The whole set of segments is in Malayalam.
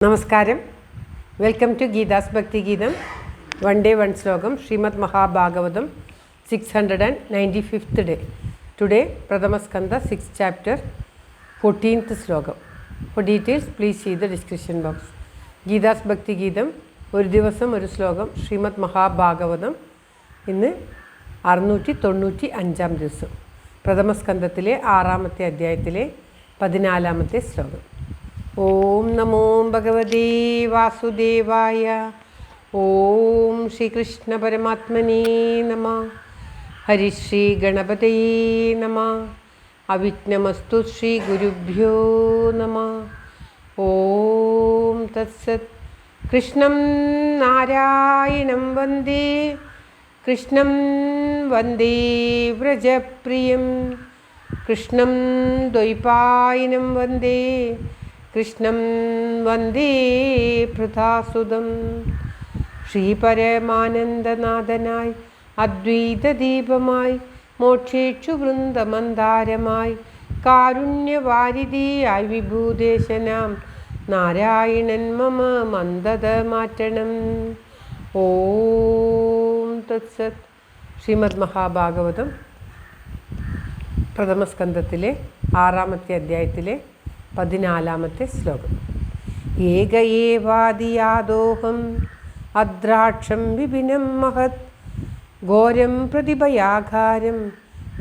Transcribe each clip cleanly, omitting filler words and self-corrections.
നമസ്കാരം. വെൽക്കം ടു ഗീതാസ് ഭക്തി ഗീതം. വൺ ഡേ വൺ ശ്ലോകം. Srimad Mahabhagavatam 695th day. Today പ്രഥമസ്കന്ധ 6th chapter 14th ശ്ലോകം. For details please see the description box. ഗീതാസ് ഭക്തി ഗീതം, ഒരു ദിവസം ഒരു ശ്ലോകം. ശ്രീമദ് മഹാഭാഗവതം ഇന്ന് 695 ദിവസം. പ്രഥമസ്കന്ധത്തിലെ 6ാമത്തെ അധ്യായത്തിലെ 14ാമത്തെ ശ്ലോകം. ഓം നമോ ഭഗവതേ വാസുദേവായ. ഓം ശ്രീകൃഷ്ണ പരമാത്മനേ നമഃ. ഹരിശ്രീ ഗണപതയേ നമഃ. അവിഘ്നമസ്തു ശ്രീ ഗുരുഭ്യോ നമഃ. ഓം തത്സത്. കൃഷ്ണം നാരായണം വന്ദേ, കൃഷ്ണം വന്ദേ വ്രജപ്രിയം, കൃഷ്ണം ദ്വൈപായനം വന്ദേ, കൃഷ്ണം വന്ദേ പൃഥാസുതം. ശ്രീപരമാനന്ദനാഥനായി അദ്വൈതദീപമായി, മോക്ഷേക്ഷു വൃന്ദമന്ദാരമായി, കാരുണ്യവാരിധിയായി വിഭൂദേശനാം നാരായണൻ മമ മന്ദത മാറ്റണം. ഓം തത്സത്. ശ്രീമദ് മഹാഭാഗവതം പ്രഥമസ്കന്ധത്തിലെ 6ാമത്തെ അധ്യായത്തിലെ 14ാമത്തെ ശ്ലോകം. ഏക ഏവാദിയാദോഹം അദ്രാക്ഷം വിപിനം മഹത്, ഘോരം പ്രതിഭയാഘാരം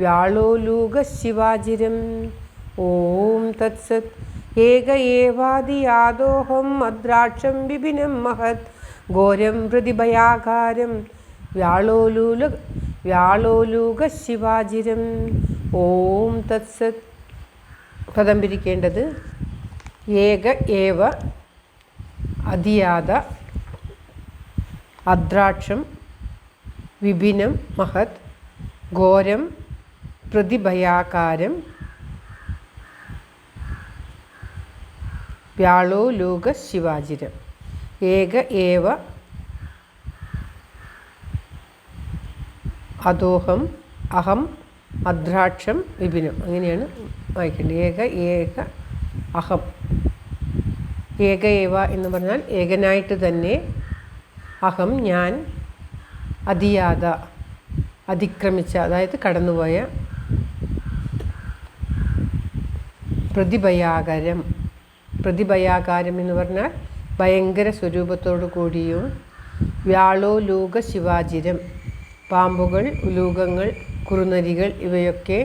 വ്യാളോലൂകശിവാജിരം. ഓം തത്സത്. ഏക ഏവാദിയാദോഹം അദ്രാക്ഷം വിപിനം മഹത്, ഘോരം പ്രതിഭയാഘാരം വ്യാളോലൂകശിവാജിരം. ഓം തത്സത്. പദം പിരിക്കേണ്ടത് ഏക ഏവ അതിയാത അദ്രാക്ഷം വിപിനം മഹത്, ഘോരം പ്രതിഭയാകാരം വ്യാളോലൂകശിവാജിരം. ഏക ഏവ അദോഹം അഹം അദ്രാക്ഷം വിപിനം, അങ്ങനെയാണ് വായിക്കേണ്ടത്. ഏക അഹം. ഏക ഏവ എന്ന് പറഞ്ഞാൽ ഏകനായിട്ട് തന്നെ, അഹം ഞാൻ, അതിയാത അതിക്രമിച്ച, അതായത് കടന്നുപോയ, പ്രതിഭയാകാരം. പ്രതിഭയാകാരം എന്ന് പറഞ്ഞാൽ ഭയങ്കര സ്വരൂപത്തോടു കൂടിയും, വ്യാളോലൂക ശിവാജിരം പാമ്പുകൾ, ഉലൂകങ്ങൾ, കുറുനരികൾ ഇവയൊക്കെ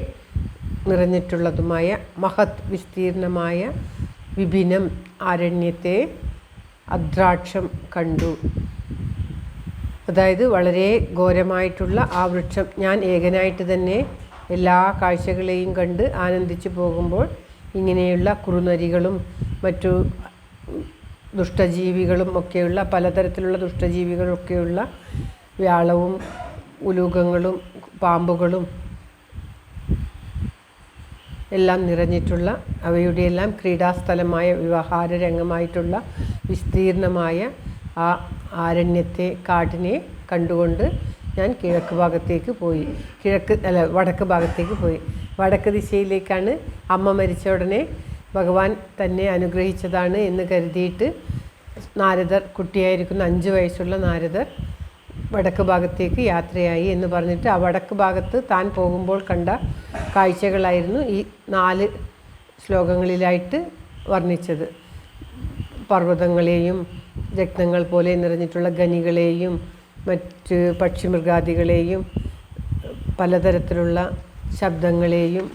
നിറഞ്ഞിട്ടുള്ളതുമായ, മഹത് വിസ്തീർണമായ, വിപിനം ആരണ്യത്തെ, അദ്രാക്ഷം കണ്ടു. അതായത് വളരെ ഘോരമായിട്ടുള്ള ആ വൃക്ഷം ഞാൻ ഏകനായിട്ട് തന്നെ എല്ലാ കാഴ്ചകളെയും കണ്ട് ആനന്ദിച്ചു പോകുമ്പോൾ, ഇങ്ങനെയുള്ള കുറുനരികളും മറ്റു ദുഷ്ടജീവികളും ഒക്കെയുള്ള, പലതരത്തിലുള്ള ദുഷ്ടജീവികളൊക്കെയുള്ള, വ്യാളവും ഉലൂകങ്ങളും പാമ്പുകളും എല്ലാം നിറഞ്ഞിട്ടുള്ള, അവയുടെയെല്ലാം ക്രീഡാസ്ഥലമായ, വ്യവഹാര രംഗമായിട്ടുള്ള വിസ്തീർണമായ ആ ആരണ്യത്തെ, കാടിനെ കണ്ടുകൊണ്ട് ഞാൻ കിഴക്ക് ഭാഗത്തേക്ക് പോയി. വടക്ക് ഭാഗത്തേക്ക് പോയി. വടക്ക് ദിശയിലേക്കാണ്. അമ്മ മരിച്ച ഉടനെ ഭഗവാൻ തന്നെ അനുഗ്രഹിച്ചതാണ് എന്ന് കരുതിയിട്ട് നാരദർ, കുട്ടിയായിരിക്കുന്ന 5 വയസ്സുള്ള നാരദർ വടക്ക് ഭാഗത്തേക്ക് യാത്രയായി എന്ന് പറഞ്ഞിട്ട്, ആ വടക്ക് ഭാഗത്ത് താൻ പോകുമ്പോൾ കണ്ട കാഴ്ചകളായിരുന്നു ഈ 4 ശ്ലോകങ്ങളിലായിട്ട് വർണ്ണിച്ചത്. പർവ്വതങ്ങളെയും രത്നങ്ങൾ പോലെ നിറഞ്ഞിട്ടുള്ള ഖനികളെയും മറ്റ് പക്ഷിമൃഗാദികളെയും പലതരത്തിലുള്ള ശബ്ദങ്ങളെയും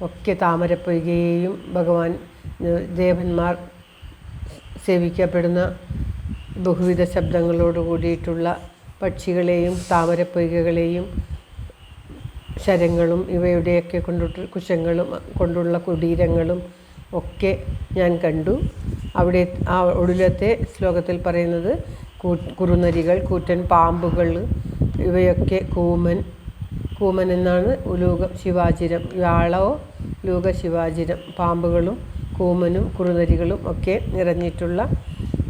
ഒക്കെ, താമരപ്പൊയ്കയെയും ഭഗവാൻ ദേവന്മാർ സേവിക്കപ്പെടുന്ന ബഹുവിധ ശബ്ദങ്ങളോട് കൂടിയിട്ടുള്ള പക്ഷികളെയും താമരപ്പൊയ്കകളെയും ശരങ്ങളും ഇവയുടെയൊക്കെ കുശങ്ങളും കൊണ്ടുള്ള കുടീരങ്ങളും ഒക്കെ ഞാൻ കണ്ടു. അവിടെ ആ ഒടുവിലത്തെ ശ്ലോകത്തിൽ പറയുന്നത് കുറുനരികൾ, കൂറ്റൻ പാമ്പുകൾ ഇവയൊക്കെ, കൂമൻ എന്നാണ് ഉലൂക ശിവാജിരം, വ്യാളോ ലൂക ശിവാജിരം, പാമ്പുകളും കൂമനും കുറുനരികളും ഒക്കെ നിറഞ്ഞിട്ടുള്ള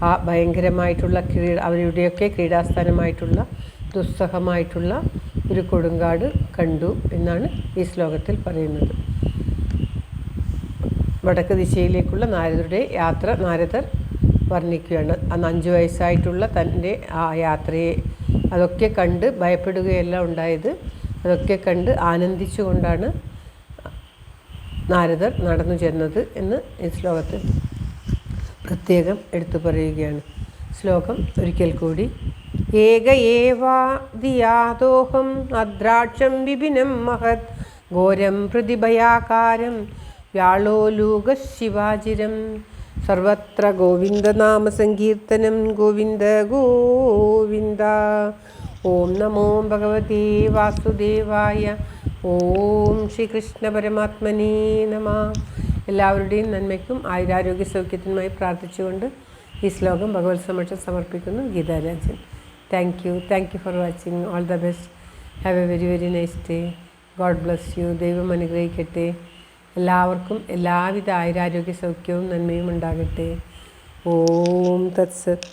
ആ ഭയങ്കരമായിട്ടുള്ള അവരുടെയൊക്കെ ക്രീഡാസ്ഥാനമായിട്ടുള്ള ദുസ്സഹമായിട്ടുള്ള ഒരു കൊടുങ്കാട് കണ്ടു എന്നാണ് ഈ ശ്ലോകത്തിൽ പറയുന്നത്. വടക്ക് ദിശയിലേക്കുള്ള നാരദരുടെ യാത്ര നാരദർ വർണ്ണിക്കുകയാണ്. അന്ന് 5 വയസ്സായിട്ടുള്ള തൻ്റെ ആ യാത്രയെ അതൊക്കെ കണ്ട് ഭയപ്പെടുകയല്ല ഉണ്ടായത്. അതൊക്കെ കണ്ട് ആനന്ദിച്ചുകൊണ്ടാണ് നാരദർ നടന്നു ചെന്നത് എന്ന് ഈ ശ്ലോകത്തിൽ പ്രത്യേകം എടുത്തു പറയുകയാണ്. ശ്ലോകം ഒരിക്കൽ കൂടി. ഏക ഏവാദിയാദോഹം അദ്രാക്ഷം വിപിനം മഹത് ഘോരം പ്രതിഭയാകാരം വ്യാളോലൂക ശിവാചിരം സർവത്ര ഗോവിന്ദനാമസങ്കീർത്തനം ഗോവിന്ദ ഗോവിന്ദ. ഓം നമോ ഭഗവതേ വാസുദേവായ. ഓം ശ്രീകൃഷ്ണ പരമാത്മനേ നമ. എല്ലാവരുടെയും നന്മയ്ക്കും ആയുരാരോഗ്യ സൗഖ്യത്തിനുമായി പ്രാർത്ഥിച്ചുകൊണ്ട് ഈ ശ്ലോകം ഭഗവത് സമക്ഷം സമർപ്പിക്കുന്നു. Geetha Rajan. Thank you for watching. All the best. Have A very very nice day. God bless you. ദൈവം അനുഗ്രഹിക്കട്ടെ. എല്ലാവർക്കും എല്ലാവിധ ആയുരാരോഗ്യ സൗഖ്യവും നന്മയും ഉണ്ടാകട്ടെ. ഓം തത്സത്.